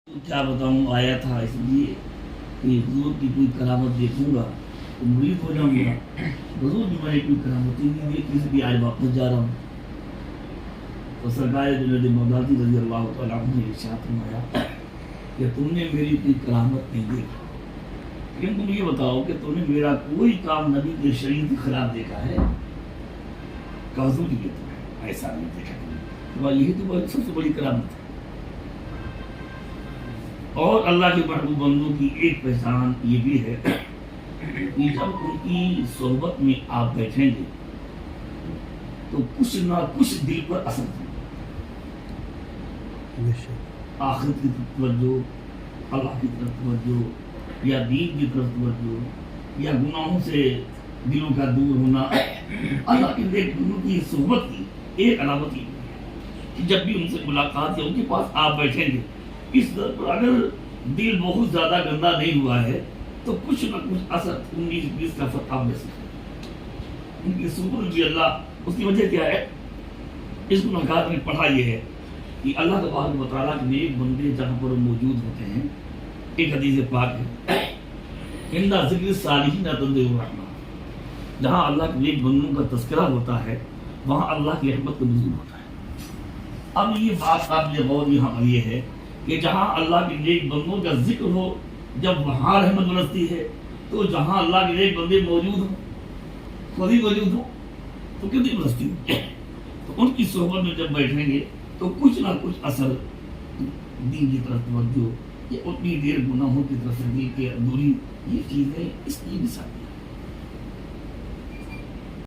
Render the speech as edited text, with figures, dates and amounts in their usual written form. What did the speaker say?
क्या बताऊँ, आया था इसलिए कि हुजूर की कोई करामत देखूंगा तो मुरीद हो जाऊंगा। हुजूर की मैंने कोई करामत ही नहीं देखी, इसलिए आज वापस जा रहा हूँ। तो सरकार जुनैद बगदादी रज़ी अल्लाह तआला अन्हु ने इरशाद फरमाया कि तुमने मेरी कोई करामत नहीं देखी, लेकिन तुम ये बताओ कि तुमने मेरा कोई काम नबी के शरीयत के खिलाफ देखा है? हुजूर की तो ऐसा नहीं देखा तुमने, तो यही तो सबसे बड़ी करामत है। और अल्लाह के महबूब बंदों की एक पहचान ये भी है कि जब उनकी सोहबत में आप बैठेंगे तो कुछ ना कुछ दिल पर असर होगा। आखिरत की तरफ तवज्जो, अल्लाह की तरफ तवज्जो, या दीन की तरफ तवज्जो, या गुनाहों से दिलों का दूर होना, अल्लाह के नेक बंदों की सोहबत की एक अलामत ही है कि जब भी उनसे मुलाकात या उनके पास आप बैठेंगे, इस दर पर अगर दिल बहुत ज्यादा गंदा नहीं हुआ है तो कुछ न कुछ असर 19-20 का फर्क आप ले सकते। उनकी सुकून की अल्लाह, उसकी वजह क्या है? इस गुनाहगार ने पढ़ा यह है कि अल्लाह तबारक व तआला के नेक बंदे जहाँ पर मौजूद होते हैं, एक हदीस पाक है, इंदा ज़िक्र सालिहीन तंज़िलुर रहमा, जहाँ अल्लाह के नेक बंदों का तज़किरा होता है वहाँ अल्लाह की रहमत का नुज़ूल होता है। अब ये बात आप ये गौर यहाँ पर ये है कि जहाँ अल्लाह के नेक बंदों का जिक्र हो, जब वहाँ रहमत बरसती है, तो जहाँ अल्लाह के नेक बंदे मौजूद हो, खुद ही मौजूद हो, तो कितनी बरसती हो। तो उनकी सोहबत में जब बैठेंगे तो कुछ ना कुछ असर दीन की तरफ तवज्जो, या उतनी देर गुनाहों की तरफ से दिल की दूरी, ये चीज़ें इसकी मिसाल है।